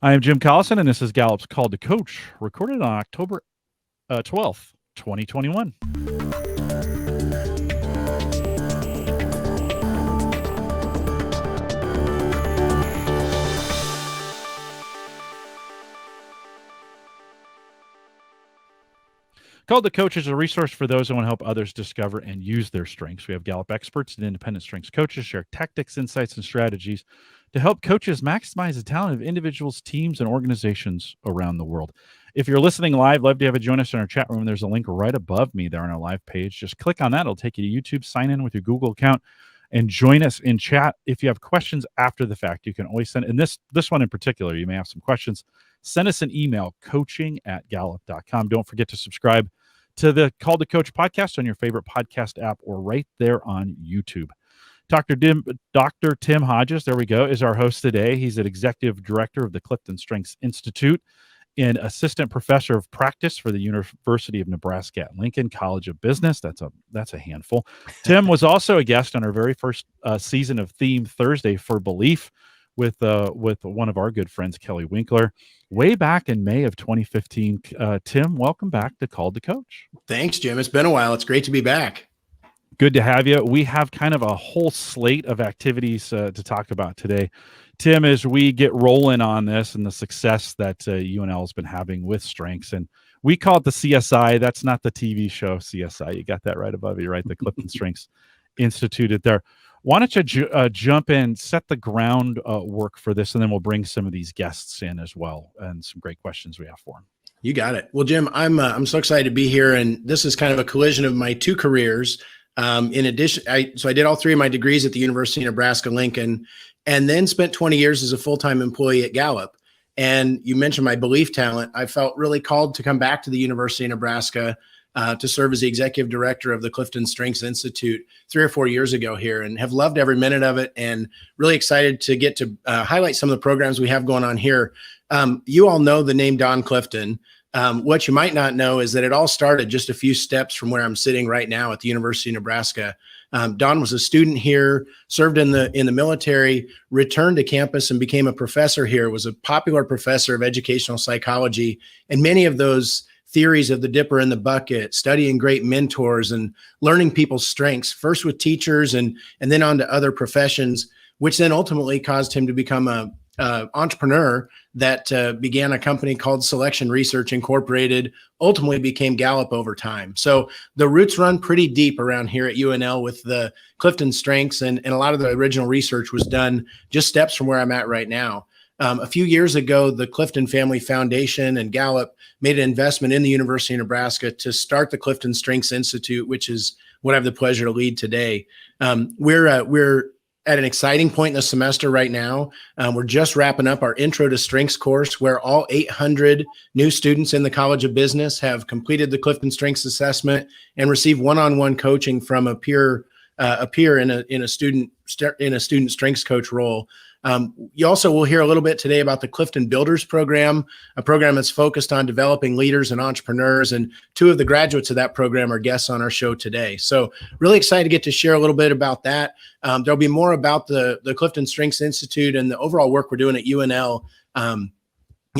I am Jim Collison, and this is Gallup's Call to Coach, recorded on October 12th, 2021. Call to Coach is a resource for those who want to help others discover and use their strengths. We have Gallup experts and independent strengths coaches share tactics, insights, and strategies to help coaches maximize the talent of individuals, teams, and organizations around the world. If you're listening live, love to have you join us in our chat room. There's a link right above me there on our live page. Just click on that. It'll take you to YouTube. Sign in with your Google account and join us in chat. If you have questions after the fact, you can always send, and this one in particular, you may have some questions. Send us an email, coaching@gallup.com. Don't forget to subscribe to the Call to Coach podcast on your favorite podcast app or right there on YouTube. Dr. Tim Hodges, there we go, is our host today. He's an executive director of the CliftonStrengths Institute and assistant professor of practice for the University of Nebraska-Lincoln College of Business. That's a handful. Tim was also a guest on our very first season of Theme Thursday for Belief with one of our good friends, Kelly Winkler, way back in May of 2015. Tim, welcome back to Call to Coach. Thanks, Jim. It's been a while. It's great to be back. Good to have you. We have kind of a whole slate of activities to talk about today. Tim, as we get rolling on this and the success that UNL has been having with strengths, and we call it the CSI. That's not the TV show CSI. You got that right above you, right? The CliftonStrengths Institute there. Why don't you jump in, set the ground work for this, and then we'll bring some of these guests in as well, and some great questions we have for them. You got it. Well, Jim, I'm so excited to be here, and this is kind of a collision of my two careers. In addition, I did all three of my degrees at the University of Nebraska-Lincoln, and then spent 20 years as a full-time employee at Gallup. And you mentioned my belief talent. I felt really called to come back to the University of Nebraska to serve as the executive director of the CliftonStrengths Institute 3 or 4 years ago here, and have loved every minute of it, and really excited to get to highlight some of the programs we have going on here. You all know the name Don Clifton. What you might not know is that it all started just a few steps from where I'm sitting right now at the University of Nebraska. Don was a student here, served in the military, returned to campus and became a professor here, was a popular professor of educational psychology, and many of those theories of the dipper in the bucket, studying great mentors and learning people's strengths, first with teachers and then on to other professions, which then ultimately caused him to become a entrepreneur that began a company called Selection Research Incorporated, ultimately became Gallup over time. So the roots run pretty deep around here at UNL with the CliftonStrengths, and a lot of the original research was done just steps from where I'm at right now. A few years ago, the Clifton Family Foundation and Gallup made an investment in the University of Nebraska to start the CliftonStrengths Institute, which is what I have the pleasure to lead today. We're at an exciting point in the semester right now. We're just wrapping up our Intro to Strengths course, where all 800 new students in the College of Business have completed the CliftonStrengths assessment and received one-on-one coaching from a peer in a student strengths coach role. You also will hear a little bit today about the Clifton Builders program, a program that's focused on developing leaders and entrepreneurs. And two of the graduates of that program are guests on our show today. So really excited to get to share a little bit about that. There'll be more about the CliftonStrengths Institute and the overall work we're doing at UNL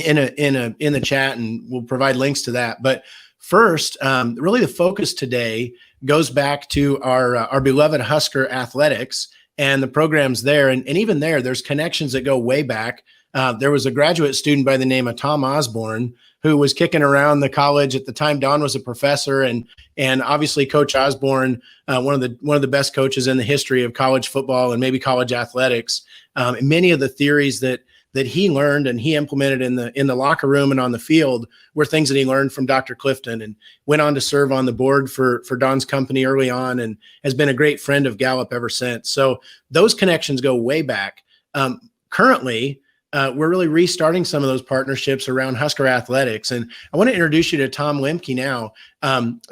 in the chat, and we'll provide links to that. But first, really the focus today goes back to our beloved Husker athletics and the programs there. And even there's connections that go way back. There was a graduate student by the name of Tom Osborne who was kicking around the college at the time. Don was a professor, and obviously Coach Osborne, one of the best coaches in the history of college football and maybe college athletics. And many of the theories that he learned and he implemented in the locker room and on the field were things that he learned from Dr. Clifton, and went on to serve on the board for Don's company early on, and has been a great friend of Gallup ever since. So those connections go way back. Currently, we're really restarting some of those partnerships around Husker athletics. And I want to introduce you to Tom Lemke now.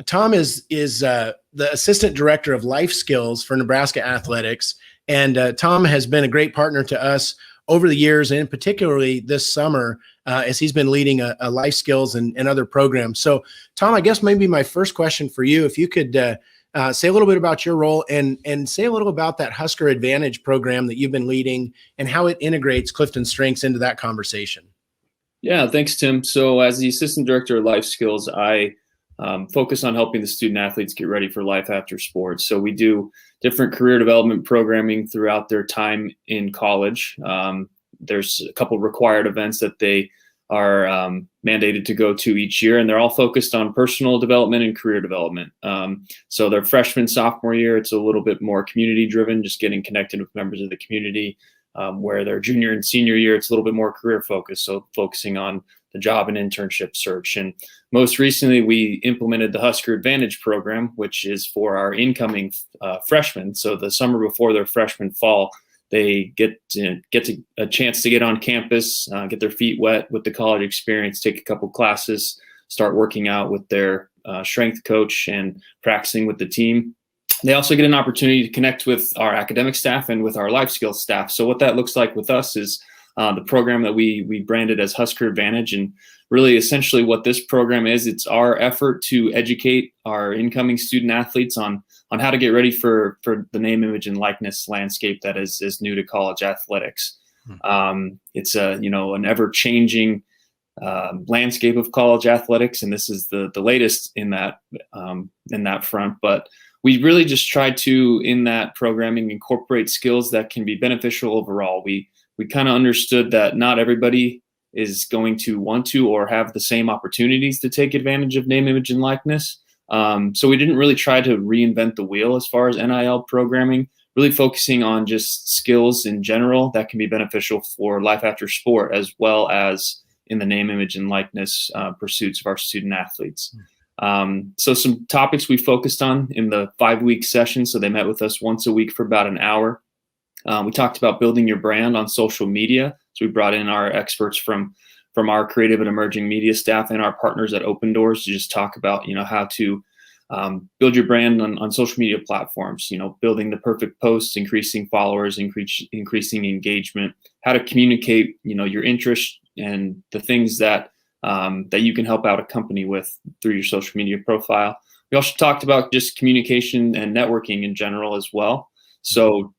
Tom is the assistant director of life skills for Nebraska athletics. And Tom has been a great partner to us over the years, and particularly this summer, as he's been leading a life skills and other programs. So Tom, I guess maybe my first question for you, if you could say a little bit about your role and say a little about that Husker Advantage program that you've been leading and how it integrates CliftonStrengths into that conversation. Yeah, thanks, Tim. So as the assistant director of life skills, I focus on helping the student athletes get ready for life after sports. So we do different career development programming throughout their time in college. There's a couple required events that they are mandated to go to each year, and they're all focused on personal development and career development. So their freshman, sophomore year, it's a little bit more community driven, just getting connected with members of the community. Where their junior and senior year, it's a little bit more career focused, so focusing on the job and internship search. And most recently, we implemented the Husker Advantage program, which is for our incoming freshmen. So the summer before their freshman fall, they get a chance to get on campus, get their feet wet with the college experience, take a couple classes, start working out with their strength coach and practicing with the team. They also get an opportunity to connect with our academic staff and with our life skills staff. So what that looks like with us is the program that we branded as Husker Advantage. And really essentially what this program is, it's our effort to educate our incoming student athletes on how to get ready for the name, image, and likeness landscape that is new to college athletics. It's an ever-changing landscape of college athletics, and this is the latest in that front. But we really just try to, in that programming, incorporate skills that can be beneficial overall. We kind of understood that not everybody is going to want to or have the same opportunities to take advantage of name, image, and likeness. So we didn't really try to reinvent the wheel as far as NIL programming, really focusing on just skills in general that can be beneficial for life after sport, as well as in the name, image, and likeness pursuits of our student athletes. So some topics we focused on in the 5-week session. So they met with us once a week for about an hour. We talked about building your brand on social media. So we brought in our experts from our creative and emerging media staff and our partners at Open Doors to just talk about, how to build your brand on social media platforms, building the perfect posts, increasing followers, increasing engagement, how to communicate, your interest and the things that you can help out a company with through your social media profile. We also talked about just communication and networking in general as well. So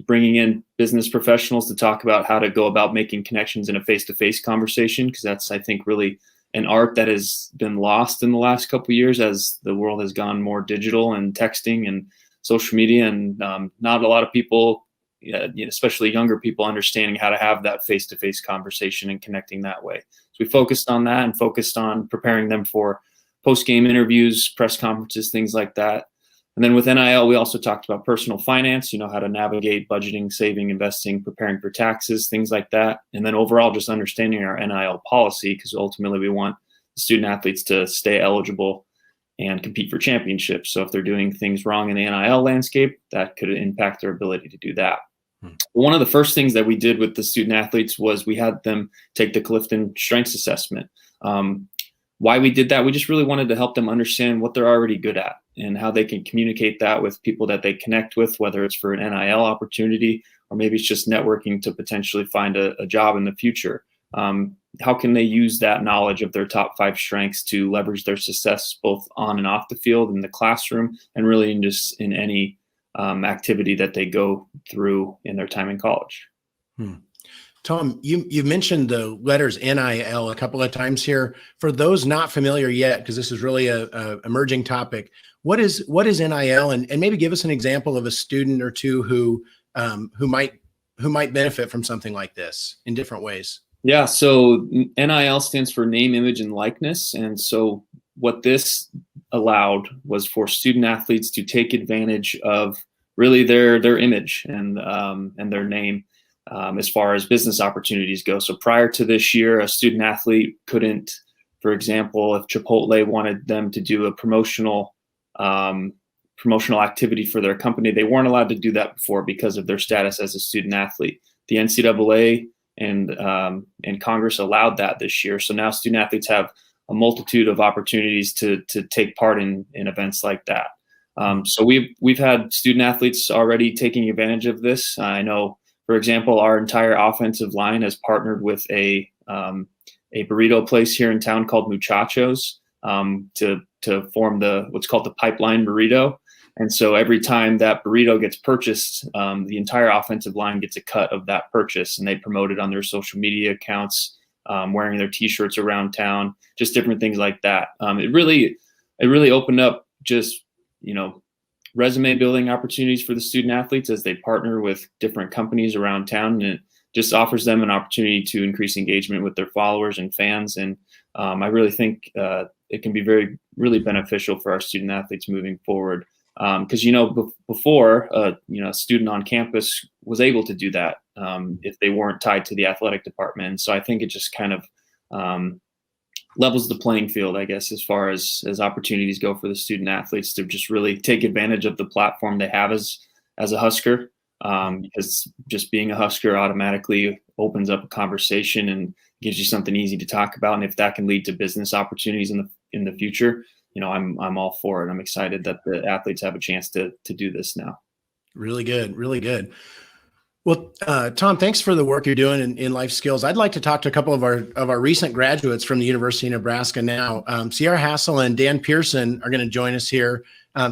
bringing in business professionals to talk about how to go about making connections in a face-to-face conversation, because that's, I think, really an art that has been lost in the last couple of years as the world has gone more digital and texting and social media, and not a lot of people, especially younger people, understanding how to have that face-to-face conversation and connecting that way. So we focused on that and focused on preparing them for post-game interviews, press conferences, things like that. And then with NIL, we also talked about personal finance, how to navigate budgeting, saving, investing, preparing for taxes, things like that. And then overall, just understanding our NIL policy, because ultimately we want student athletes to stay eligible and compete for championships. So if they're doing things wrong in the NIL landscape, that could impact their ability to do that. One of the first things that we did with the student athletes was we had them take the CliftonStrengths assessment. Why we did that, we just really wanted to help them understand what they're already good at and how they can communicate that with people that they connect with, whether it's for an NIL opportunity or maybe it's just networking to potentially find a job in the future. How can they use that knowledge of their top 5 strengths to leverage their success both on and off the field, in the classroom, and really in any activity that they go through in their time in college. Tom, you mentioned the letters NIL a couple of times here. For those not familiar yet, because this is really a emerging topic, what is NIL, and maybe give us an example of a student or two who might benefit from something like this in different ways. Yeah, so NIL stands for name, image, and likeness, and so what this allowed was for student athletes to take advantage of really their image and their name. As far as business opportunities go. So prior to this year, a student athlete couldn't, for example, if Chipotle wanted them to do a promotional activity for their company, they weren't allowed to do that before because of their status as a student athlete. The NCAA and Congress allowed that this year. So now student athletes have a multitude of opportunities to take part in events like that. So we've had student athletes already taking advantage of this. I know, for example, our entire offensive line has partnered with a burrito place here in town called Muchachos to form what's called the pipeline burrito. And so every time that burrito gets purchased, the entire offensive line gets a cut of that purchase, and they promote it on their social media accounts. wearing their T-shirts around town, just different things like that. It really opened up just, resume building opportunities for the student athletes as they partner with different companies around town, and it just offers them an opportunity to increase engagement with their followers and fans. And I really think it can be really beneficial for our student athletes moving forward. Because before a student on campus was able to do that if they weren't tied to the athletic department. And so I think it just kind of levels the playing field, I guess, as far as opportunities go for the student athletes to just really take advantage of the platform they have as a Husker, because just being a Husker automatically opens up a conversation and gives you something easy to talk about. And if that can lead to business opportunities in the future, I'm all for it. I'm excited that the athletes have a chance to do this now. Really good. Really good. Well, Tom, thanks for the work you're doing in life skills. I'd like to talk to a couple of our recent graduates from the University of Nebraska now. Sierra Hassel and Dan Pearson are going to join us here.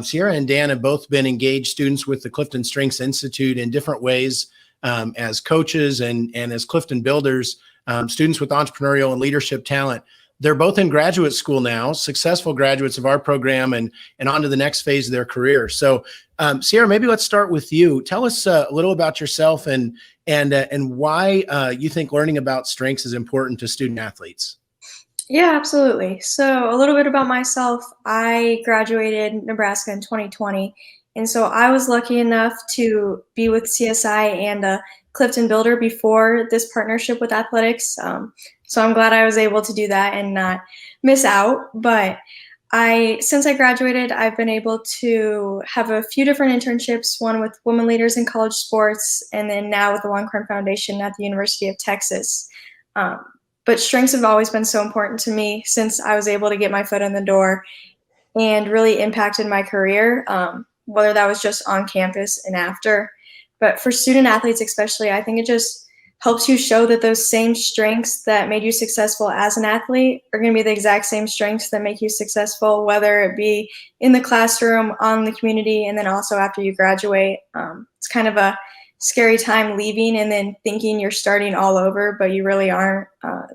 Sierra and Dan have both been engaged students with the CliftonStrengths Institute in different ways, as coaches and as Clifton builders, students with entrepreneurial and leadership talent. They're both in graduate school now, successful graduates of our program, and on to the next phase of their career. So, Sierra, maybe let's start with you. Tell us a little about yourself and why you think learning about strengths is important to student athletes. Yeah, absolutely. So a little bit about myself. I graduated Nebraska in 2020. And so I was lucky enough to be with CSI and a Clifton Builder before this partnership with athletics. So I'm glad I was able to do that and not miss out. But since I graduated, I've been able to have a few different internships, one with women leaders in college sports, and then now with the Longhorn Foundation at the University of Texas. But strengths have always been so important to me since I was able to get my foot in the door and really impacted my career, whether that was just on campus and after. But for student athletes especially, I think it just helps you show that those same strengths that made you successful as an athlete are going to be the exact same strengths that make you successful, whether it be in the classroom, on the community, and then also after you graduate. It's kind of a scary time leaving and then thinking you're starting all over, but you really aren't.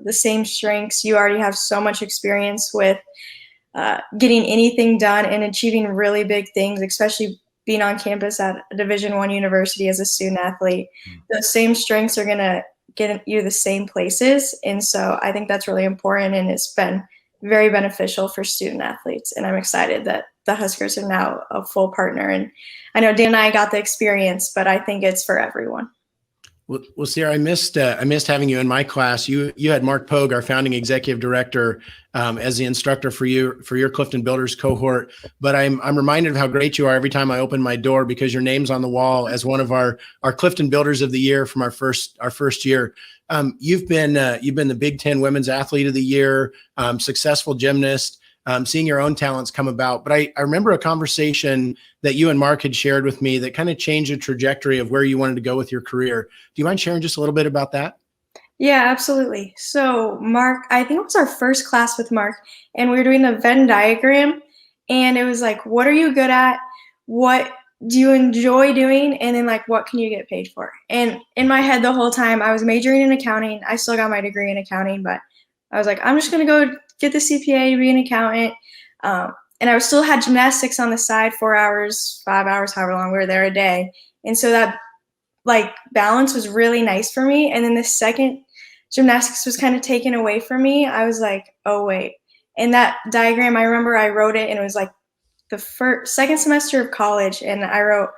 The same strengths, you already have so much experience with getting anything done and achieving really big things, especially being on campus at a Division I university as a student athlete. Those same strengths are going to get you the same places. And so I think that's really important, and it's been very beneficial for student athletes. And I'm excited that the Huskers are now a full partner. And I know Dan and I got the experience, but I think it's for everyone. Well, Sierra, I missed having you in my class. You had Mark Pogue, our founding executive director, as the instructor for your Clifton Builders cohort. But I'm reminded of how great you are every time I open my door, because your name's on the wall as one of our Clifton Builders of the Year from our first year. You've been the Big Ten Women's Athlete of the Year, successful gymnast. Seeing your own talents come about. But I remember a conversation that you and Mark had shared with me that kind of changed the trajectory of where you wanted to go with your career. Do you mind sharing just a little bit about that? Yeah, absolutely. So Mark, I think it was our first class with Mark, and we were doing the Venn diagram, and it was like, what are you good at? What do you enjoy doing? And then like, what can you get paid for? And in my head the whole time, I was majoring in accounting. I still got my degree in accounting, but I was like, I'm just going to go get the CPA, be an accountant. And I still had gymnastics on the side, 4 hours, 5 hours, however long we were there a day. And so that like balance was really nice for me. And then the second gymnastics was kind of taken away from me, I was like, oh, wait. And that diagram, I remember I wrote it, and it was like the second semester of college. And I wrote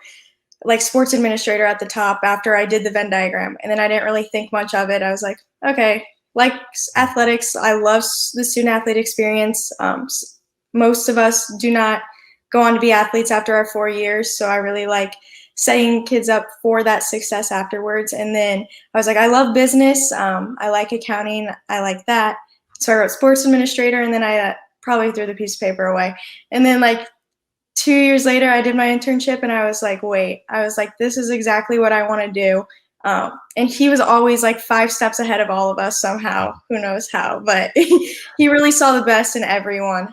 like sports administrator at the top after I did the Venn diagram. And then I didn't really think much of it. I was like, okay. Like athletics, I love the student athlete experience. Most of us do not go on to be athletes after our 4 years. So I really like setting kids up for that success afterwards. And then I was like, I love business. I like accounting. I like that. So I wrote sports administrator, and then I probably threw the piece of paper away. And then like 2 years later, I did my internship, and I was like, wait, this is exactly what I want to do. And he was always like 5 steps ahead of all of us somehow, who knows how, but he really saw the best in everyone.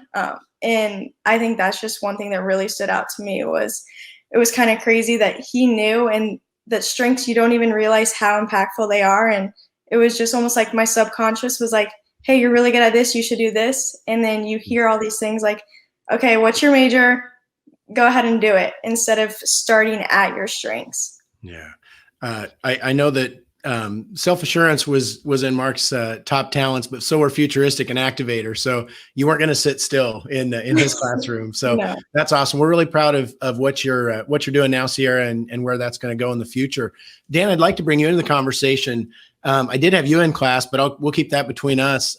And I think that's just one thing that really stood out to me. It was kind of crazy that he knew, and that strengths, you don't even realize how impactful they are. And it was just almost like my subconscious was like, hey, you're really good at this, you should do this. And then you hear all these things like, okay, what's your major? Go ahead and do it instead of starting at your strengths. Yeah. I know that self-assurance was in Mark's top talents, but so were futuristic and activator. So you weren't going to sit still in his classroom. So No. that's awesome. We're really proud of what you're doing now, Sierra, and where that's going to go in the future. Dan, I'd like to bring you into the conversation. I did have you in class, but we'll keep that between us.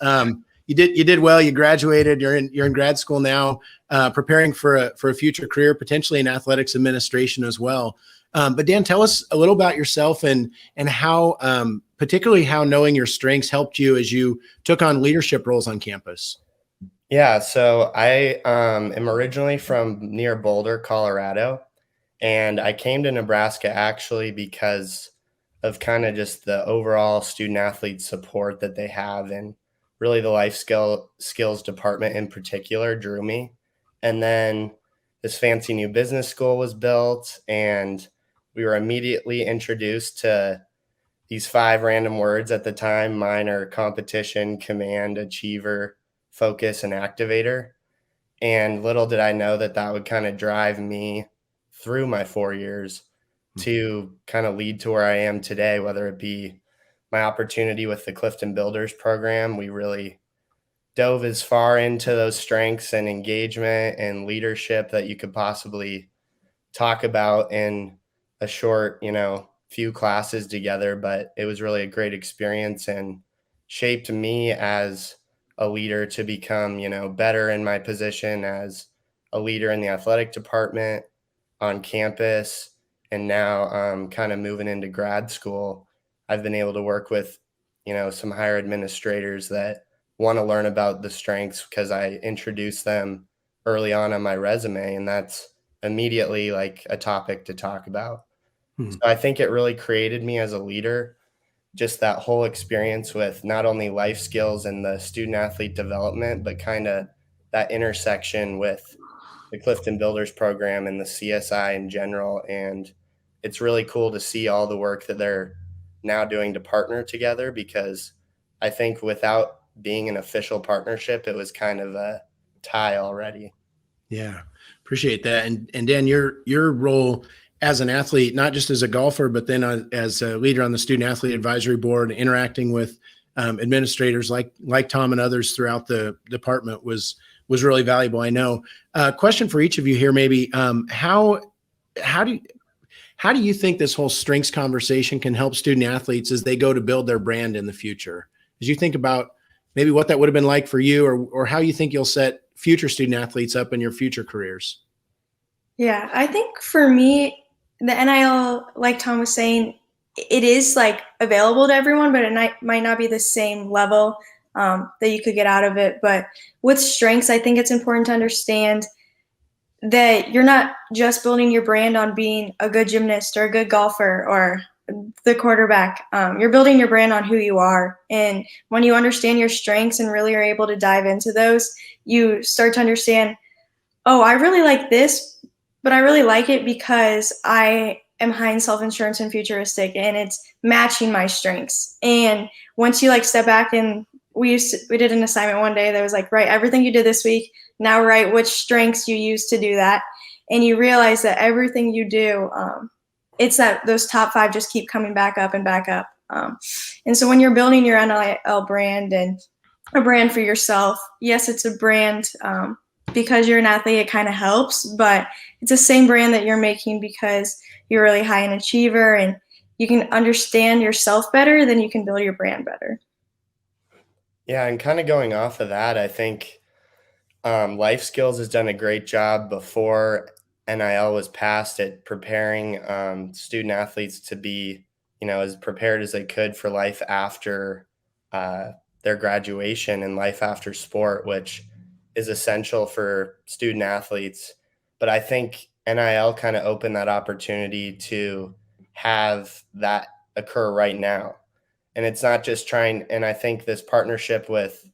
You did well. You graduated. You're in grad school now, preparing for a future career, potentially in athletics administration as well. But Dan, tell us a little about yourself and how, particularly how knowing your strengths helped you as you took on leadership roles on campus. Yeah, so I am originally from near Boulder, Colorado, and I came to Nebraska actually because of kind of just the overall student athlete support that they have, and really the life skills department in particular drew me. And then this fancy new business school was built, and we were immediately introduced to these 5 random words at the time: minor, competition, command, achiever, focus, and activator. And little did I know that that would kind of drive me through my 4 years to kind of lead to where I am today, whether it be my opportunity with the Clifton Builders program. We really dove as far into those strengths and engagement and leadership that you could possibly talk about in a short, few classes together. But it was really a great experience and shaped me as a leader to become, better in my position as a leader in the athletic department on campus. And now kind of moving into grad school, I've been able to work with, some higher administrators that want to learn about the strengths because I introduce them early on my resume, and that's immediately like a topic to talk about. So I think it really created me as a leader, just that whole experience with not only life skills and the student athlete development, but kind of that intersection with the Clifton Builders program and the CSI in general. And it's really cool to see all the work that they're now doing to partner together, because I think without being an official partnership, it was kind of a tie already. Yeah, appreciate that. And Dan, your role as an athlete, not just as a golfer, but then as a leader on the student athlete advisory board, interacting with administrators like Tom and others throughout the department was really valuable. I know. Question for each of you here, maybe how do you think this whole strengths conversation can help student athletes as they go to build their brand in the future? As you think about maybe what that would have been like for you, or how you think you'll set future student athletes up in your future careers? Yeah, I think for me, the NIL, like Tom was saying, it is like available to everyone, but it might not be the same level that you could get out of it. But with strengths, I think it's important to understand that you're not just building your brand on being a good gymnast or a good golfer or the quarterback. You're building your brand on who you are. And when you understand your strengths and really are able to dive into those, you start to understand, oh, I really like this, but I really like it because I am high in self-insurance and futuristic, and it's matching my strengths. And once you like step back, and we did an assignment one day that was like, write everything you did this week, now write which strengths you used to do that. And you realize that everything you do, it's that those top 5 just keep coming back up and back up. And so when you're building your NIL brand and a brand for yourself, yes, it's a brand because you're an athlete, it kind of helps, but it's the same brand that you're making because you're really high in achiever and you can understand yourself better, then you can build your brand better. Yeah, and kind of going off of that, I think Life Skills has done a great job before NIL was passed at preparing student athletes to be, as prepared as they could for life after their graduation and life after sport, which is essential for student athletes. But I think NIL kind of opened that opportunity to have that occur right now. And it's not just trying, and I think this partnership with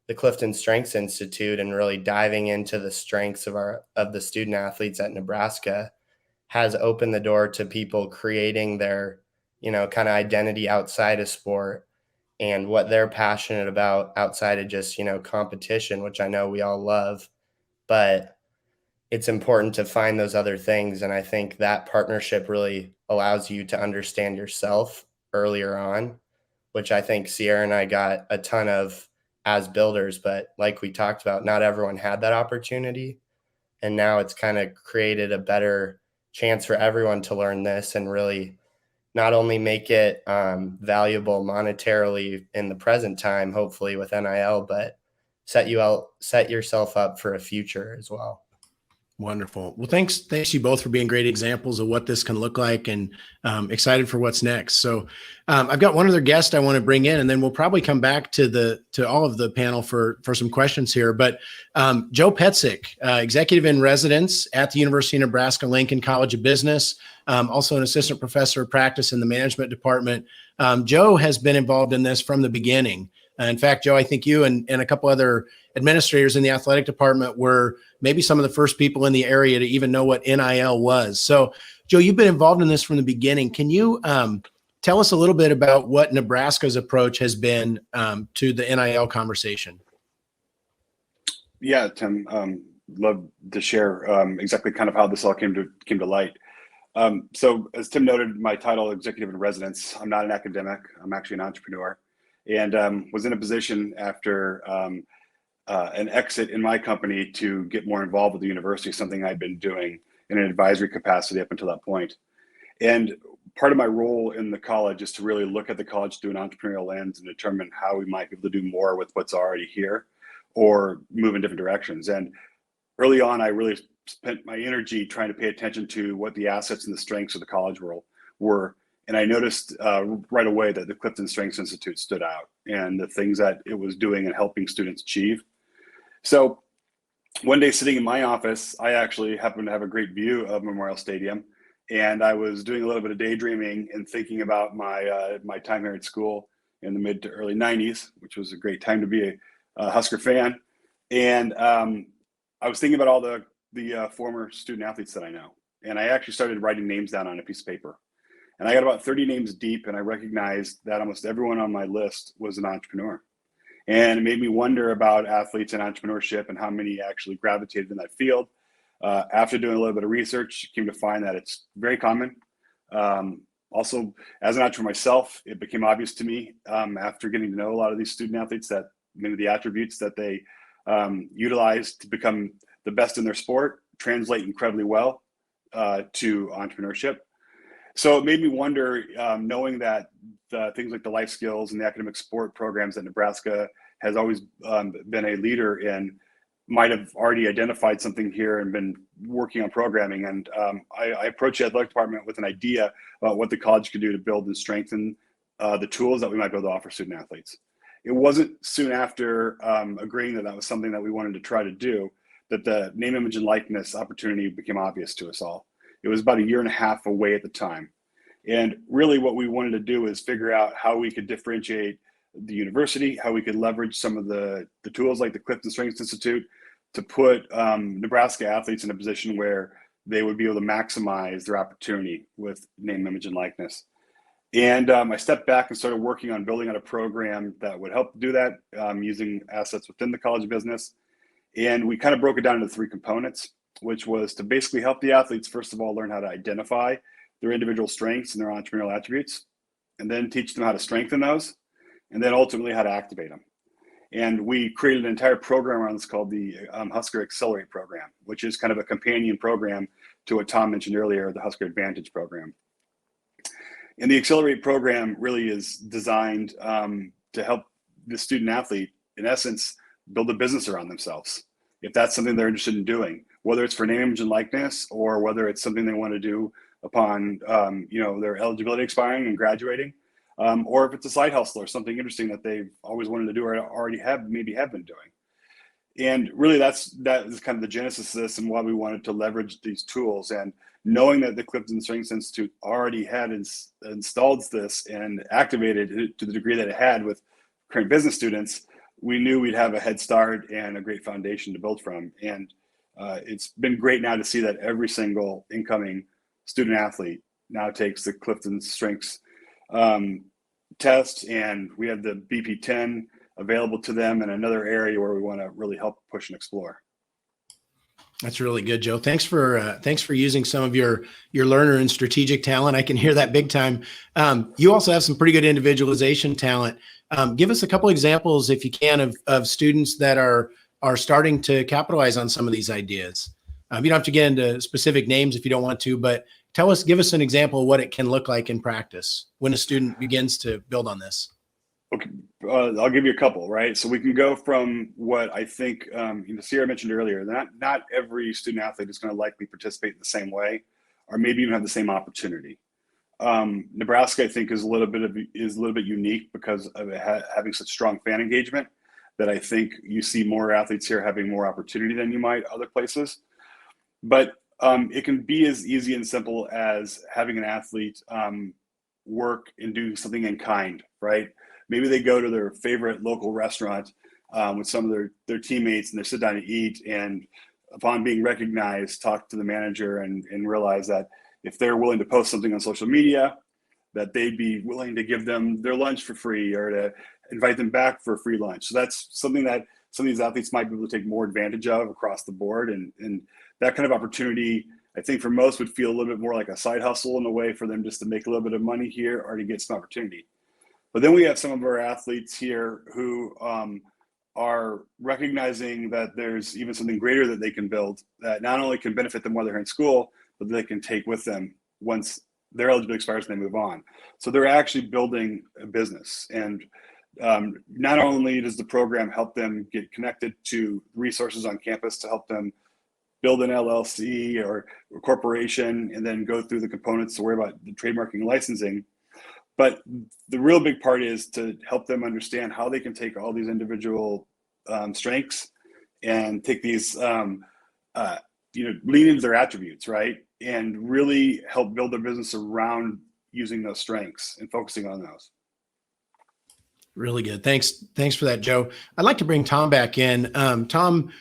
the CliftonStrengths Institute and really diving into the strengths of the student athletes at Nebraska has opened the door to people creating their, kind of identity outside of sport and what they're passionate about outside of just, competition, which I know we all love. But it's important to find those other things. And I think that partnership really allows you to understand yourself earlier on, which I think Sierra and I got a ton of as builders. But like we talked about, not everyone had that opportunity. And now it's kind of created a better chance for everyone to learn this and really not only make it valuable monetarily in the present time, hopefully with NIL, but set yourself up for a future as well. Wonderful. Well, thanks you both for being great examples of what this can look like, and excited for what's next. So I've got one other guest I want to bring in, and then we'll probably come back to all of the panel for some questions here. But Joe Petzik, executive in residence at the University of Nebraska-Lincoln College of Business, also an assistant professor of practice in the management department. Joe has been involved in this from the beginning. In fact, Joe, I think you and a couple other administrators in the athletic department were maybe some of the first people in the area to even know what NIL was. So, Joe, you've been involved in this from the beginning. Can you tell us a little bit about what Nebraska's approach has been to the NIL conversation? Yeah, Tim, love to share exactly kind of how this all came to light. So, as Tim noted, my title, executive in residence. I'm not an academic. I'm actually an entrepreneur. And was in a position after an exit in my company to get more involved with the university, something I'd been doing in an advisory capacity up until that point. And part of my role in the college is to really look at the college through an entrepreneurial lens and determine how we might be able to do more with what's already here or move in different directions. And early on, I really spent my energy trying to pay attention to what the assets and the strengths of the college world were. And I noticed right away that the CliftonStrengths Institute stood out and the things that it was doing and helping students achieve. So one day sitting in my office, I actually happened to have a great view of Memorial Stadium. And I was doing a little bit of daydreaming and thinking about my time here at school in the mid to early 90s, which was a great time to be a Husker fan. And I was thinking about all the former student athletes that I know. And I actually started writing names down on a piece of paper. And I got about 30 names deep, and I recognized that almost everyone on my list was an entrepreneur. And it made me wonder about athletes and entrepreneurship and how many actually gravitated in that field. After doing a little bit of research, I came to find that it's very common. Also, as an entrepreneur myself, it became obvious to me after getting to know a lot of these student athletes that many of the attributes that they utilize to become the best in their sport translate incredibly well to entrepreneurship. So it made me wonder, knowing that things like the life skills and the academic support programs that Nebraska has always been a leader in might have already identified something here and been working on programming. And I approached the athletic department with an idea about what the college could do to build and strengthen the tools that we might be able to offer student athletes. It wasn't soon after agreeing that that was something that we wanted to try to do that the name, image, and likeness opportunity became obvious to us all. It was about a year and a half away at the time. And really what we wanted to do is figure out how we could differentiate the university, how we could leverage some of the tools like the CliftonStrengths Institute to put Nebraska athletes in a position where they would be able to maximize their opportunity with name, image, and likeness. And I stepped back and started working on building out a program that would help do that using assets within the college business. And we kind of broke it down into 3 components, which was to basically help the athletes, first of all, learn how to identify their individual strengths and their entrepreneurial attributes, and then teach them how to strengthen those, and then ultimately how to activate them. And we created an entire program around this called the Husker Accelerate program, which is kind of a companion program to what Tom mentioned earlier, the Husker Advantage program. And the Accelerate program really is designed to help the student athlete, in essence, build a business around themselves, if that's something they're interested in doing, whether it's for name, image, and likeness, or whether it's something they want to do upon their eligibility expiring and graduating, or if it's a side hustle or something interesting that they've always wanted to do or already have been doing. And really that is kind of the genesis of this and why we wanted to leverage these tools. And knowing that the CliftonStrengths Institute already had installed this and activated it to the degree that it had with current business students, we knew we'd have a head start and a great foundation to build from. And it's been great now to see that every single incoming student athlete now takes the CliftonStrengths test, and we have the BP10 available to them in another area where we want to really help push and explore. That's really good, Joe. Thanks for using some of your learner and strategic talent. I can hear that big time. You also have some pretty good individualization talent. Give us a couple examples, if you can, of students that are starting to capitalize on some of these ideas. You don't have to get into specific names if you don't want to, but give us an example of what it can look like in practice when a student begins to build on this. Okay, I'll give you a couple, right? So we can go from what I think, Sierra mentioned earlier, not every student athlete is going to likely participate in the same way, or maybe even have the same opportunity. Nebraska, I think, is a little bit unique because of it having such strong fan engagement, that I think you see more athletes here having more opportunity than you might other places. But it can be as easy and simple as having an athlete work and do something in kind, right? Maybe they go to their favorite local restaurant with some of their teammates, and they sit down to eat, and upon being recognized, talk to the manager and realize that if they're willing to post something on social media, that they'd be willing to give them their lunch for free or to invite them back for a free lunch. So that's something that some of these athletes might be able to take more advantage of across the board. And that kind of opportunity, I think for most, would feel a little bit more like a side hustle in a way for them just to make a little bit of money here or to get some opportunity. But then we have some of our athletes here who are recognizing that there's even something greater that they can build that not only can benefit them while they're in school, but they can take with them once their eligibility expires and they move on. So they're actually building a business. And not only does the program help them get connected to resources on campus to help them build an LLC or a corporation and then go through the components to worry about the trademarking and licensing, but the real big part is to help them understand how they can take all these individual strengths and take these, lean into their attributes, right? And really help build their business around using those strengths and focusing on those. Really good. Thanks for that, Joe. I'd like to bring Tom back in. Tom,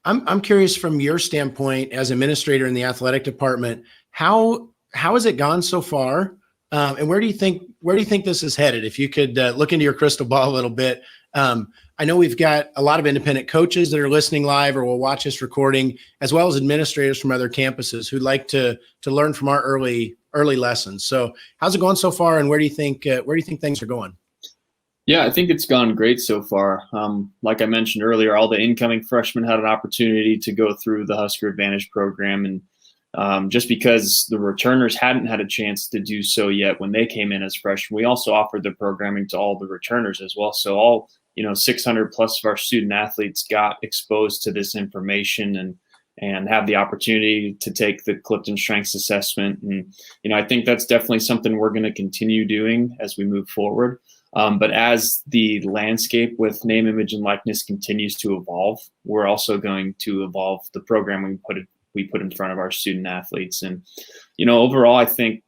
I'm curious from your standpoint as administrator in the athletic department, how has it gone so far? And where do you think this is headed? If you could look into your crystal ball a little bit. I know we've got a lot of independent coaches that are listening live or will watch this recording, as well as administrators from other campuses who'd like to learn from our early lessons. So how's it going so far, and where do you think things are going? Yeah, I think it's gone great so far. Like I mentioned earlier, all the incoming freshmen had an opportunity to go through the Husker Advantage program, and just because the returners hadn't had a chance to do so yet when they came in as freshmen, we also offered the programming to all the returners as well. So all 600 plus of our student athletes got exposed to this information and have the opportunity to take the CliftonStrengths assessment. And I think that's definitely something we're going to continue doing as we move forward. But as the landscape with name, image, and likeness continues to evolve, we're also going to evolve the programming we put in front of our student athletes. And, overall, I think,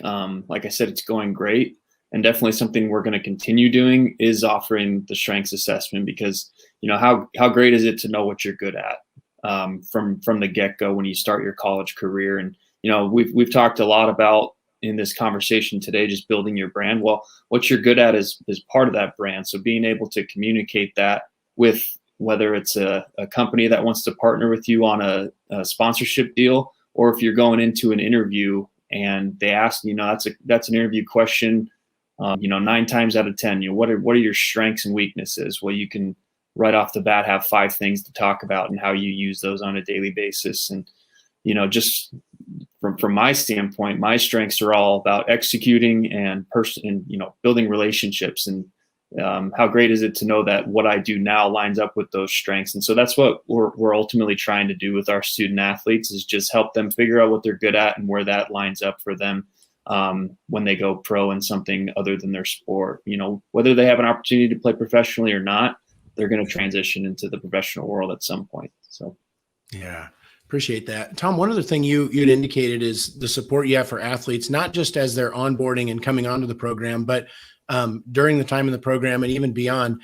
like I said, it's going great, and definitely something we're going to continue doing is offering the strengths assessment, because, how great is it to know what you're good at from the get-go when you start your college career? And, we've talked a lot about in this conversation today, just building your brand. Well, what you're good at is part of that brand. So being able to communicate that with, whether it's a company that wants to partner with you on a sponsorship deal, or if you're going into an interview and they ask, that's an interview question, 9 times out of 10, what are your strengths and weaknesses? Well, you can right off the bat have 5 things to talk about and how you use those on a daily basis. And, just from my standpoint, my strengths are all about executing and building relationships. And how great is it to know that what I do now lines up with those strengths? And so that's what we're ultimately trying to do with our student athletes, is just help them figure out what they're good at and where that lines up for them when they go pro in something other than their sport. Whether they have an opportunity to play professionally or not, they're going to transition into the professional world at some point. So, yeah. Appreciate that. Tom, one other thing you'd indicated is the support you have for athletes, not just as they're onboarding and coming onto the program, but during the time in the program and even beyond.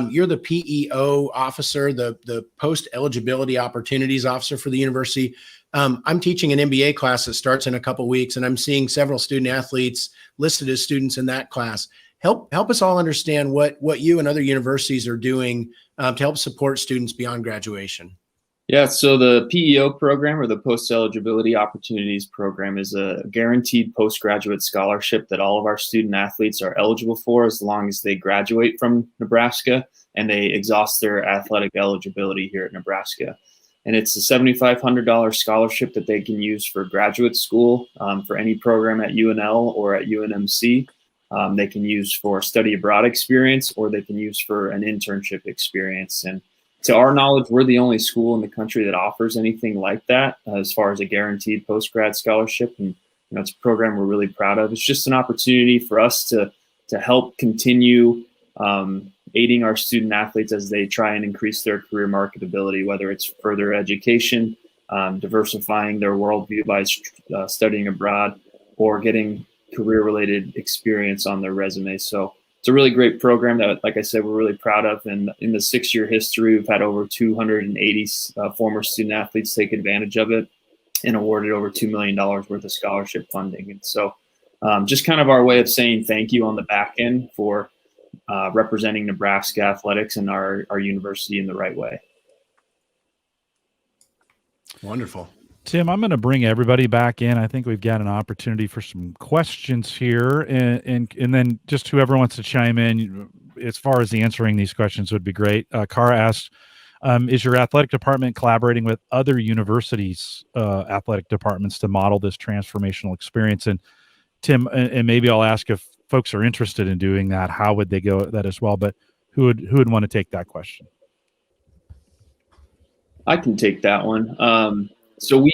You're the PEO officer, the post eligibility opportunities officer for the university. I'm teaching an MBA class that starts in a couple weeks, and I'm seeing several student athletes listed as students in that class. help us all understand what you and other universities are doing to help support students beyond graduation. Yeah, so the PEO program, or the Post Eligibility Opportunities Program, is a guaranteed postgraduate scholarship that all of our student athletes are eligible for as long as they graduate from Nebraska and they exhaust their athletic eligibility here at Nebraska. And it's a $7,500 scholarship that they can use for graduate school, for any program at UNL or at UNMC. They can use for study abroad experience, or they can use for an internship experience. And to our knowledge, we're the only school in the country that offers anything like that as far as a guaranteed post-grad scholarship. And it's a program we're really proud of. It's just an opportunity for us to help continue aiding our student athletes as they try and increase their career marketability, whether it's further education, diversifying their worldview by studying abroad, or getting career-related experience on their resume. So it's a really great program that, like I said, we're really proud of. And in the 6-year history, we've had over 280 former student athletes take advantage of it and awarded over $2 million worth of scholarship funding. And so just kind of our way of saying thank you on the back end for representing Nebraska athletics and our university in the right way. Wonderful. Tim, I'm going to bring everybody back in. I think we've got an opportunity for some questions here, and then just whoever wants to chime in as far as the answering these questions would be great. Cara asked, is your athletic department collaborating with other universities' athletic departments to model this transformational experience? And Tim, and maybe I'll ask if folks are interested in doing that, how would they go at that as well? But who would want to take that question? I can take that one. So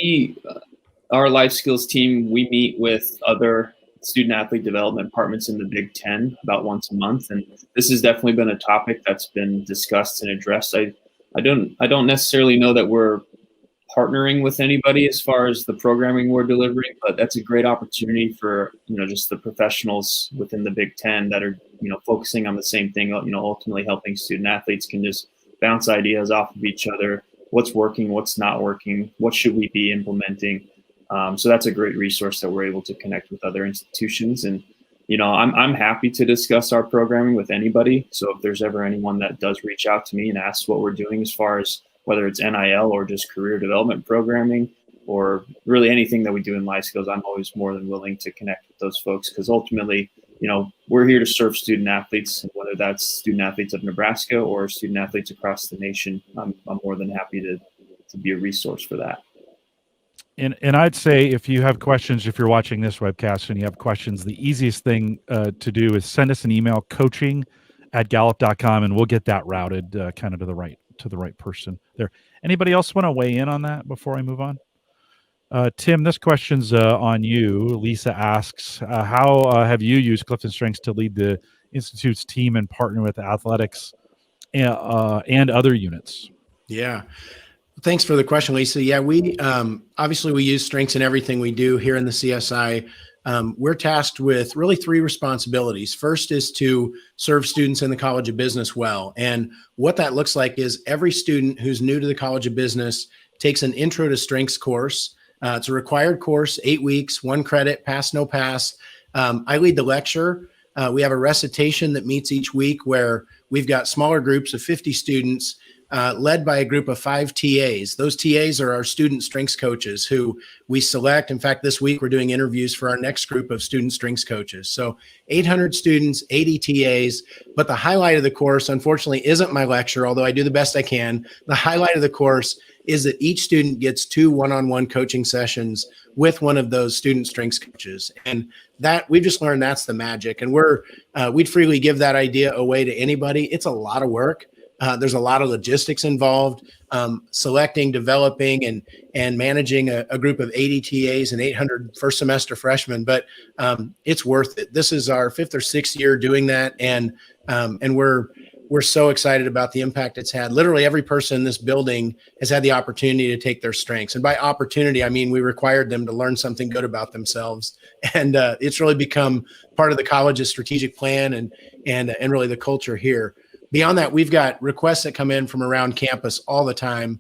our life skills team, we meet with other student athlete development departments in the Big Ten about once a month. And this has definitely been a topic that's been discussed and addressed. I don't necessarily know that we're partnering with anybody as far as the programming we're delivering, but that's a great opportunity for, just the professionals within the Big Ten that are, focusing on the same thing, ultimately helping student athletes can just bounce ideas off of each other. What's working, what's not working, what should we be implementing? So that's a great resource that we're able to connect with other institutions. And, I'm happy to discuss our programming with anybody. So if there's ever anyone that does reach out to me and asks what we're doing as far as whether it's NIL or just career development programming, or really anything that we do in life skills, I'm always more than willing to connect with those folks, because ultimately, we're here to serve student athletes, and whether that's student athletes of Nebraska or student athletes across the nation, I'm more than happy to be a resource for that. And I'd say if you have questions, if you're watching this webcast and you have questions, the easiest thing to do is send us an email, coaching@gallup.com, and we'll get that routed kind of to the right person there. Anybody else want to weigh in on that before I move on? Tim, this question's on you. Lisa asks, how have you used CliftonStrengths to lead the Institute's team and partner with athletics and other units? Yeah. Thanks for the question, Lisa. Yeah, we obviously we use strengths in everything we do here in the CSI. We're tasked with really 3 responsibilities. First is to serve students in the College of Business well. And what that looks like is every student who's new to the College of Business takes an Intro to Strengths course. It's a required course, 8 weeks, 1 credit, pass, no pass. I lead the lecture. We have a recitation that meets each week where we've got smaller groups of 50 students led by a group of 5 TAs. Those TAs are our student strengths coaches who we select. In fact, this week we're doing interviews for our next group of student strengths coaches. So 800 students, 80 TAs. But the highlight of the course, unfortunately, isn't my lecture, although I do the best I can. The highlight of the course is that each student gets 2 one-on-one coaching sessions with one of those student strengths coaches. And that we've just learned that's the magic. And we'd freely give that idea away to anybody. It's a lot of work. There's a lot of logistics involved, selecting, developing, and managing a group of 80 TAs and 800 first semester freshmen. But it's worth it. This is our 5th or 6th year doing that, and we're so excited about the impact it's had. Literally every person in this building has had the opportunity to take their strengths, and by opportunity I mean we required them to learn something good about themselves, and it's really become part of the college's strategic plan and really the culture here. Beyond that, we've got requests that come in from around campus all the time,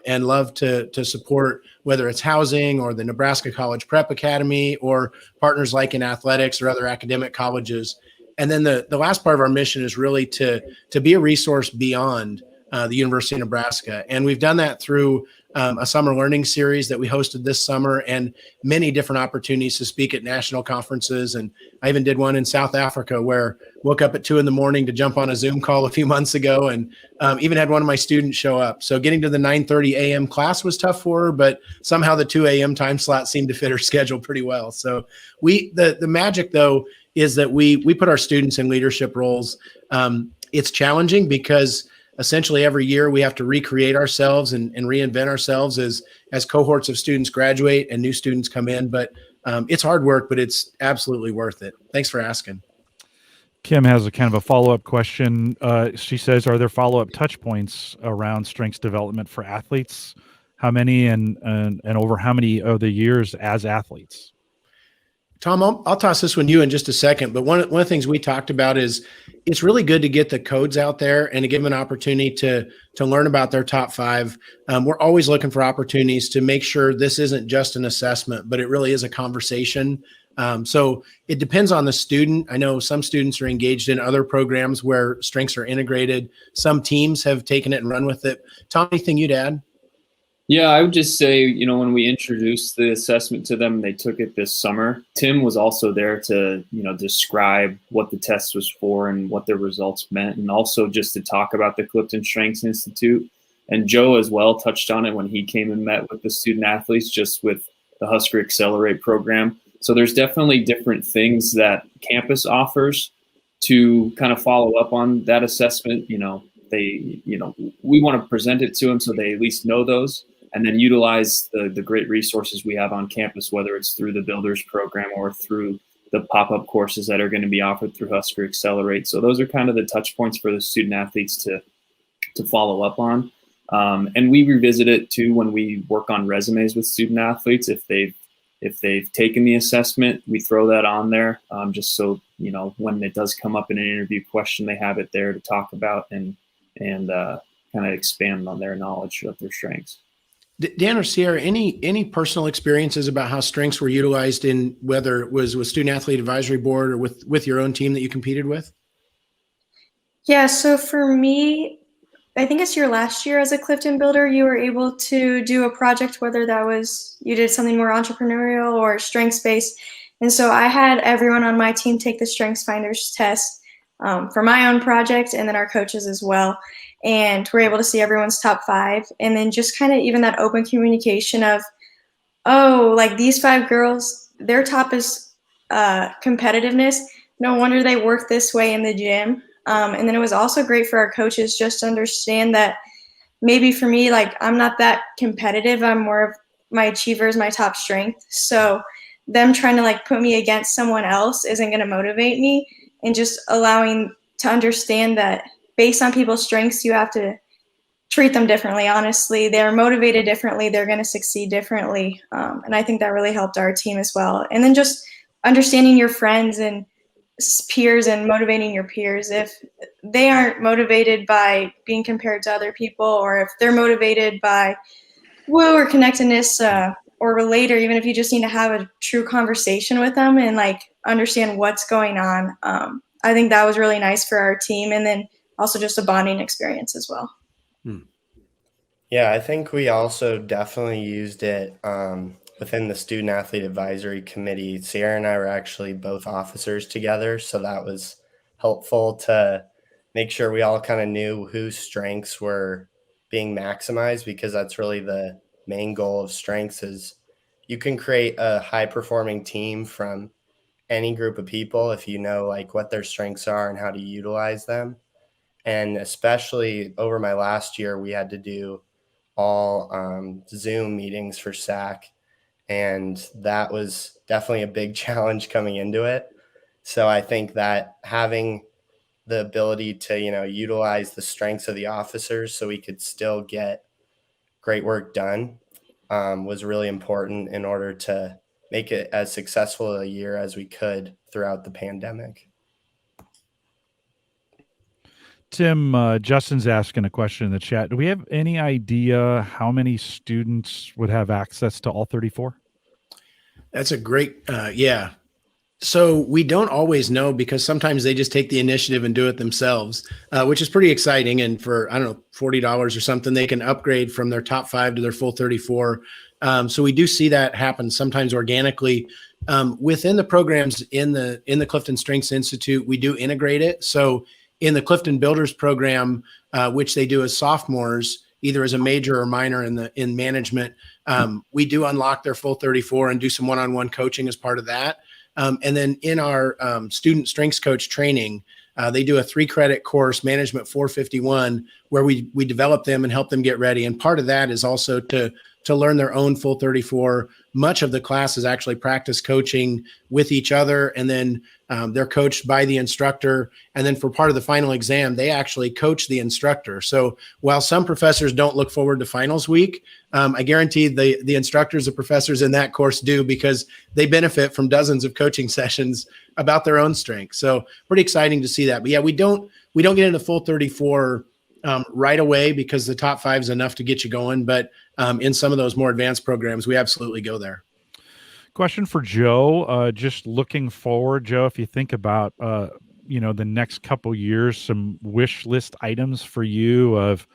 and love to support, whether it's housing or the Nebraska College Prep Academy or partners like in athletics or other academic colleges. And then the last part of our mission is really to be a resource beyond the University of Nebraska. And we've done that through a summer learning series that we hosted this summer and many different opportunities to speak at national conferences. And I even did one in South Africa where woke up at 2 a.m. to jump on a Zoom call a few months ago, and even had one of my students show up. So getting to the 9:30 a.m. class was tough for her, but somehow the 2 a.m. time slot seemed to fit her schedule pretty well. So the magic though is that we put our students in leadership roles. It's challenging because essentially every year we have to recreate ourselves and reinvent ourselves as cohorts of students graduate and new students come in. But it's hard work, but it's absolutely worth it. Thanks for asking. Kim has a kind of a follow-up question. She says, are there follow-up touch points around strengths development for athletes? How many and over how many of the years as athletes? Tom, I'll toss this one to you in just a second. But one of the things we talked about is it's really good to get the codes out there and to give them an opportunity to learn about their top five. We're always looking for opportunities to make sure this isn't just an assessment, but it really is a conversation. So it depends on the student. I know some students are engaged in other programs where strengths are integrated. Some teams have taken it and run with it. Tom, anything you'd add? Yeah, I would just say, when we introduced the assessment to them, they took it this summer. Tim was also there to, describe what the test was for and what the results meant, and also just to talk about the CliftonStrengths Institute. And Joe as well touched on it when he came and met with the student athletes, just with the Husker Accelerate program. So there's definitely different things that campus offers to kind of follow up on that assessment. We want to present it to them so they at least know those, and then utilize the great resources we have on campus, whether it's through the Builders program or through the pop-up courses that are going to be offered through Husker Accelerate. So those are kind of the touch points for the student athletes to follow up on. And we revisit it too when we work on resumes with student athletes. If they've taken the assessment, we throw that on there, just so, when it does come up in an interview question, they have it there to talk about and kind of expand on their knowledge of their strengths. Dan or Sierra, any personal experiences about how strengths were utilized in whether it was with Student Athlete Advisory Board or with your own team that you competed with? Yeah, so for me, I think it's your last year as a Clifton Builder, you were able to do a project, whether that was you did something more entrepreneurial or strengths-based. And so I had everyone on my team take the Strengths Finders test for my own project, and then our coaches as well. And we're able to see everyone's top five, and then just kind of even that open communication of, these five girls, their top is competitiveness. No wonder they work this way in the gym. And then it was also great for our coaches just to understand that maybe for me, I'm not that competitive. I'm more of my achiever is my top strength. So them trying to put me against someone else isn't going to motivate me, and just allowing to understand that based on people's strengths, you have to treat them differently. Honestly, they're motivated differently. They're going to succeed differently. And I think that really helped our team as well. And then just understanding your friends and peers and motivating your peers. If they aren't motivated by being compared to other people, or if they're motivated by woo or connectedness or relate, or even if you just need to have a true conversation with them and understand what's going on. I think that was really nice for our team. And then also just a bonding experience as well. Yeah, I think we also definitely used it within the Student Athlete Advisory Committee. Sierra and I were actually both officers together, so that was helpful to make sure we all kind of knew whose strengths were being maximized, because that's really the main goal of strengths. Is you can create a high-performing team from any group of people if you know what their strengths are and how to utilize them. And especially over my last year, we had to do all Zoom meetings for SAC. And that was definitely a big challenge coming into it. So I think that having the ability to, utilize the strengths of the officers so we could still get great work done was really important in order to make it as successful a year as we could throughout the pandemic. Tim, Justin's asking a question in the chat. Do we have any idea how many students would have access to all 34? That's a great, yeah. So we don't always know because sometimes they just take the initiative and do it themselves, which is pretty exciting. And for, I don't know, $40 or something, they can upgrade from their top 5 to their full 34. So we do see that happen sometimes organically. Within the programs in the CliftonStrengths Institute, we do integrate it. So in the Clifton Builders program, which they do as sophomores, either as a major or minor in management, we do unlock their full 34 and do some one-on-one coaching as part of that. And then in our student strengths coach training, they do a 3-credit course, Management 451, where we develop them and help them get ready. And part of that is also to learn their own full 34. Much of the class is actually practice coaching with each other, and then they're coached by the instructor. And then for part of the final exam, they actually coach the instructor. So while some professors don't look forward to finals week, I guarantee the instructors, the professors in that course do, because they benefit from dozens of coaching sessions about their own strengths. So pretty exciting to see that. But yeah, we don't get into full 34 right away because the top 5 is enough to get you going. But in some of those more advanced programs, we absolutely go there. Question for Joe. Just looking forward, Joe, if you think about, the next couple years, some wish list items for you of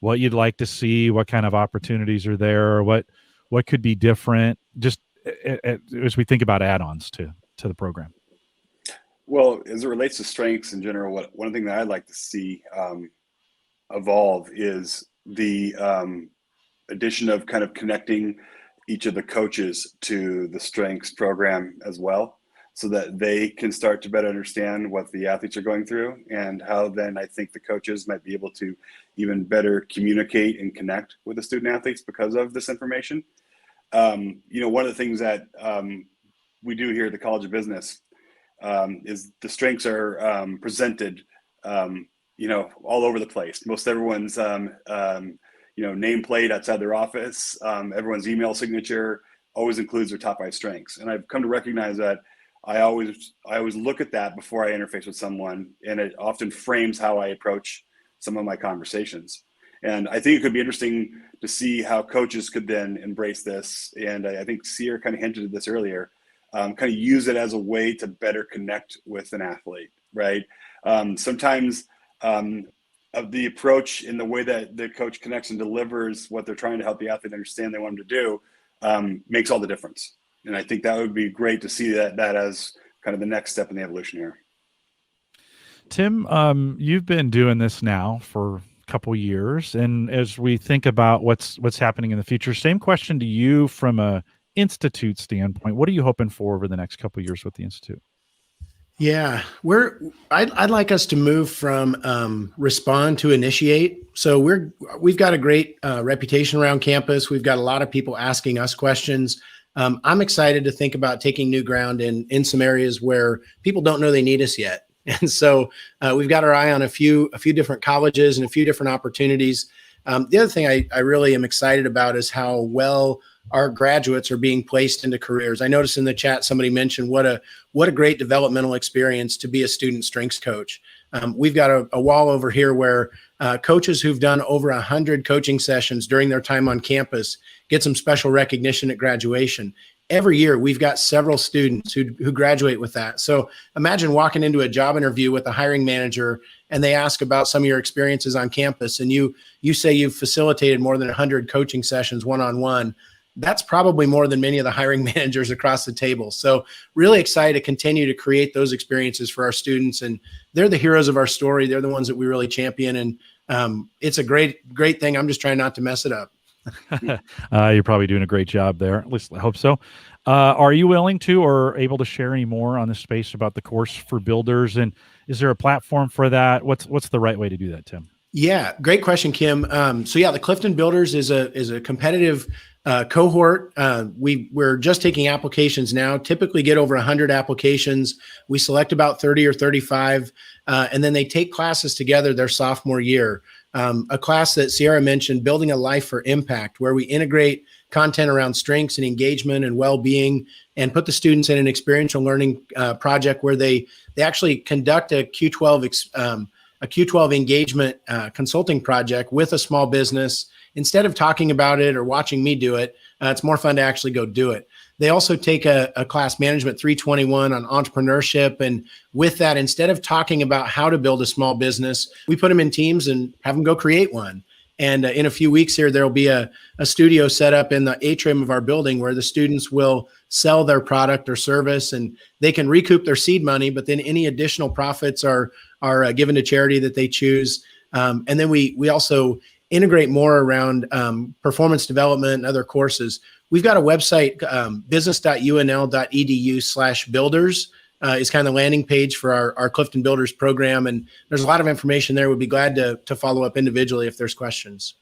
what you'd like to see, what kind of opportunities are there, what could be different, just as we think about add-ons to the program. Well, as it relates to strengths in general, one thing that I'd like to see evolve is the addition of kind of connecting each of the coaches to the strengths program as well, so that they can start to better understand what the athletes are going through, and how then I think the coaches might be able to even better communicate and connect with the student athletes because of this information. One of the things that we do here at the College of Business is the strengths are presented, all over the place. Most everyone's, nameplate outside their office, everyone's email signature always includes their top 5 strengths. And I've come to recognize that I always look at that before I interface with someone, and it often frames how I approach some of my conversations. And I think it could be interesting to see how coaches could then embrace this. And I think Sierra kind of hinted at this earlier, kind of use it as a way to better connect with an athlete, right? Sometimes of the approach in the way that the coach connects and delivers what they're trying to help the athlete understand they want them to do makes all the difference. And I think that would be great to see that as kind of the next step in the evolution here. Tim, you've been doing this now for a couple years, and as we think about what's happening in the future, same question to you from a institute standpoint. What are you hoping for over the next couple of years with the institute? Yeah, I'd like us to move from respond to initiate. So we've got a great reputation around campus. We've got a lot of people asking us questions. I'm excited to think about taking new ground in some areas where people don't know they need us yet. And so we've got our eye on a few different colleges and a few different opportunities. The other thing I really am excited about is how well our graduates are being placed into careers. I noticed in the chat somebody mentioned what a great developmental experience to be a student strengths coach. We've got a wall over here where coaches who've done over 100 coaching sessions during their time on campus get some special recognition at graduation. Every year, we've got several students who graduate with that. So imagine walking into a job interview with a hiring manager, and they ask about some of your experiences on campus, and you say you've facilitated more than 100 coaching sessions one-on-one. That's probably more than many of the hiring managers across the table. So really excited to continue to create those experiences for our students. And they're the heroes of our story. They're the ones that we really champion. And it's a great thing. I'm just trying not to mess it up. You're probably doing a great job there. At least I hope so. Are you willing to or able to share any more on this space about the course for builders? And is there a platform for that? What's the right way to do that, Tim? Yeah, great question, Kim. The Clifton Builders is a competitive cohort. We're just taking applications now, typically get over 100 applications. We select about 30 or 35, and then they take classes together their sophomore year. A class that Sierra mentioned, Building a Life for Impact, where we integrate content around strengths and engagement and well-being, and put the students in an experiential learning project where they actually conduct a Q12 engagement consulting project with a small business. Instead of talking about it or watching me do it, It's more fun to actually go do it. They also take a class, Management 321, on entrepreneurship. And with that, instead of talking about how to build a small business, we put them in teams and have them go create one. And in a few weeks here, there will be a studio set up in the atrium of our building where the students will sell their product or service, and they can recoup their seed money, but then any additional profits are given to charity that they choose. And then we also integrate more around performance development and other courses. We've got a website, business.unl.edu/builders. Is kind of the landing page for our Clifton Builders program. And there's a lot of information there. We'd be glad to follow up individually if there's questions.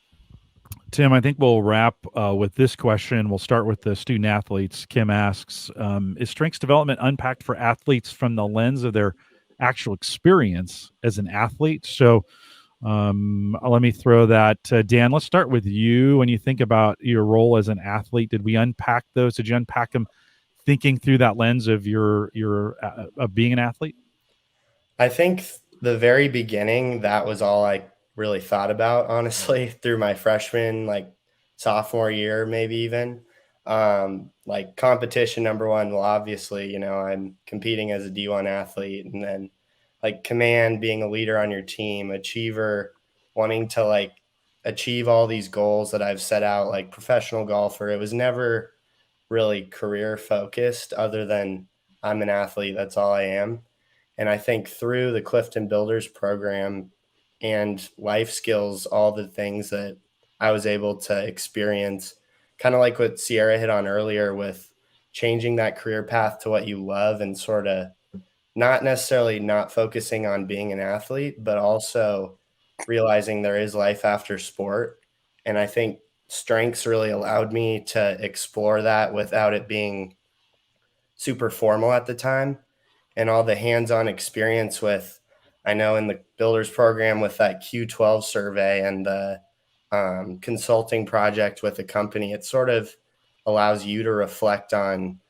Tim, I think we'll wrap with this question. We'll start with the student athletes. Kim asks, is strengths development unpacked for athletes from the lens of their actual experience as an athlete? So let me throw that. Dan, let's start with you. When you think about your role as an athlete, did we unpack those? Did you unpack them thinking through that lens of your of being an athlete? I think the very beginning, that was all I really thought about, honestly, through my freshman, sophomore year, maybe even. Competition, number one, well, obviously, I'm competing as a D1 athlete, and then command, being a leader on your team, achiever, wanting to achieve all these goals that I've set out, like professional golfer. It was never really career focused other than I'm an athlete. That's all I am. And I think through the Clifton Builders program and life skills, all the things that I was able to experience, kind of like what Sierra hit on earlier with changing that career path to what you love, and sort of not necessarily not focusing on being an athlete, but also realizing there is life after sport. And I think strengths really allowed me to explore that without it being super formal at the time. And all the hands-on experience with, I know in the Builders program with that Q12 survey and the consulting project with the company, it sort of allows you to reflect on,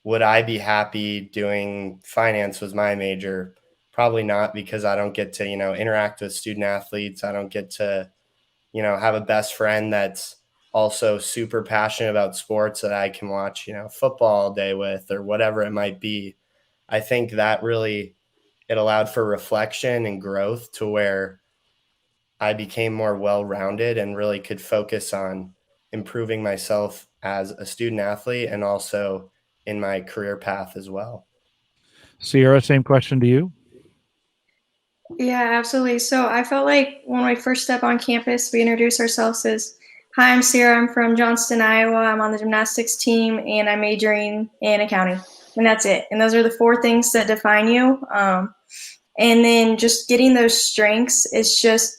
would I be happy doing finance was my major? Probably not, because I don't get to, interact with student athletes. I don't get to have a best friend that's also super passionate about sports that I can watch, football all day with, or whatever it might be. I think that really, it allowed for reflection and growth to where I became more well-rounded and really could focus on improving myself as a student athlete and also in my career path as well. Sierra, same question to you. Yeah, absolutely. So I felt like when we first step on campus, we introduce ourselves as, hi, I'm Sierra. I'm from Johnston, Iowa. I'm on the gymnastics team, and I'm majoring in accounting. And that's it. And those are the 4 things that define you. And then just getting those strengths is just,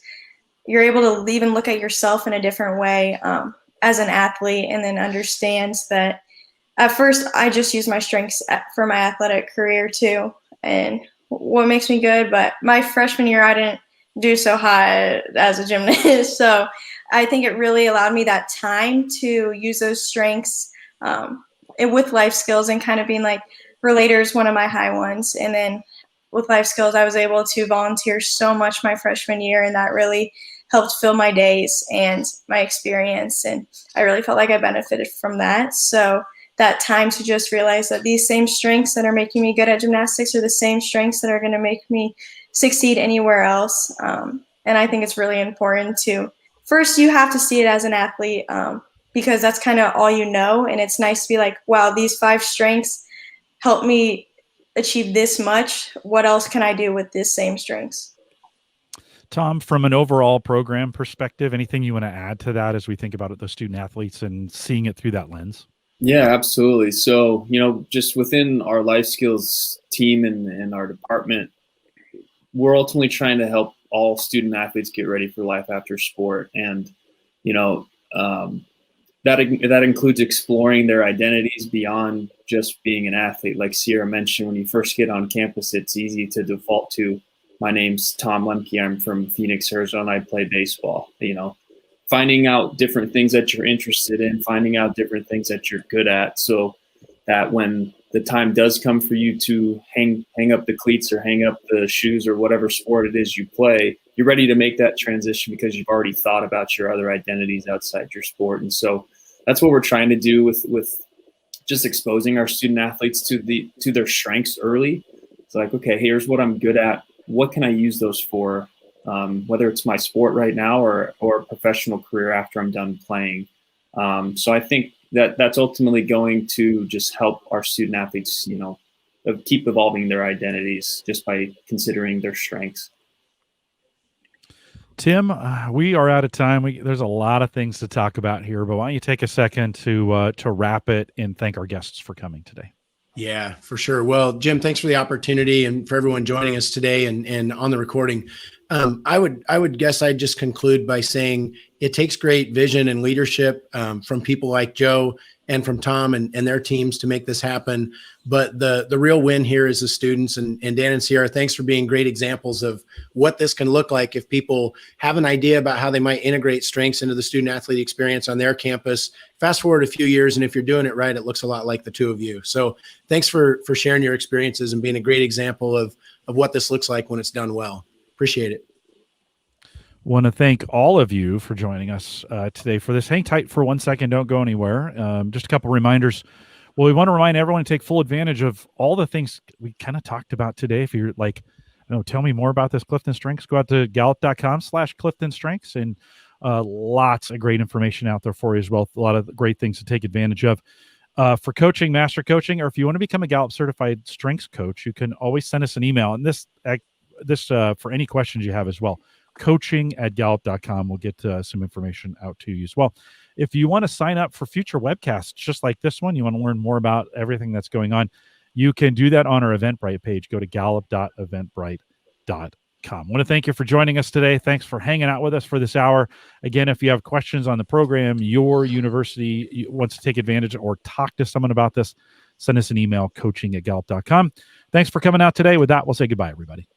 you're able to even look at yourself in a different way as an athlete, and then understands that at first I just use my strengths for my athletic career too, and what makes me good. But my freshman year, I didn't do so hot as a gymnast. So I think it really allowed me that time to use those strengths with life skills, and kind of being like, relator is one of my high ones. And then with life skills, I was able to volunteer so much my freshman year, and that really helped fill my days and my experience. And I really felt like I benefited from that. So that time to just realize that these same strengths that are making me good at gymnastics are the same strengths that are going to make me succeed anywhere else. And I think it's really important to, first, you have to see it as an athlete, because that's kind of all you know. And it's nice to be like, wow, these 5 strengths help me achieve this much. What else can I do with this same strengths? Tom, from an overall program perspective, anything you want to add to that as we think about it, those student athletes and seeing it through that lens? Yeah, absolutely. So, just within our life skills team and our department, we're ultimately trying to help all student athletes get ready for life after sport. And, that includes exploring their identities beyond just being an athlete. Like Sierra mentioned, when you first get on campus, it's easy to default to, my name's Tom Lemke. I'm from Phoenix, Arizona. I play baseball. Finding out different things that you're interested in, finding out different things that you're good at, so that when the time does come for you to hang up the cleats or hang up the shoes or whatever sport it is you play, you're ready to make that transition because you've already thought about your other identities outside your sport. And so that's what we're trying to do with just exposing our student athletes to their strengths early. It's like, okay, here's what I'm good at. What can I use those for? Whether it's my sport right now or a professional career after I'm done playing. So I think that's ultimately going to just help our student athletes, keep evolving their identities just by considering their strengths. Tim, we are out of time. There's a lot of things to talk about here, but why don't you take a second to wrap it and thank our guests for coming today? Yeah, for sure. Well, Jim, thanks for the opportunity and for everyone joining us today and on the recording. I would guess I'd just conclude by saying it takes great vision and leadership from people like Joe and from Tom and their teams to make this happen. But the real win here is the students, and Dan and Sierra, thanks for being great examples of what this can look like if people have an idea about how they might integrate strengths into the student athlete experience on their campus. Fast forward a few years, and if you're doing it right, it looks a lot like the two of you. So thanks for sharing your experiences and being a great example of what this looks like when it's done well. Appreciate it. Want to thank all of you for joining us today for this. Hang tight for 1 second. Don't go anywhere. Just a couple reminders. Well, we want to remind everyone to take full advantage of all the things we kind of talked about today. If you're like, tell me more about this CliftonStrengths, go out to gallup.com/CliftonStrengths, and lots of great information out there for you as well. A lot of great things to take advantage of. For coaching, master coaching, or if you want to become a Gallup certified strengths coach, you can always send us an email. And this for any questions you have as well. coaching@gallup.com. We'll get some information out to you as well. If you want to sign up for future webcasts, just like this one, you want to learn more about everything that's going on, you can do that on our Eventbrite page. Go to gallup.eventbrite.com. I want to thank you for joining us today. Thanks for hanging out with us for this hour. Again, if you have questions on the program, your university wants to take advantage or talk to someone about this, send us an email, coaching@gallup.com. Thanks for coming out today. With that, we'll say goodbye, everybody.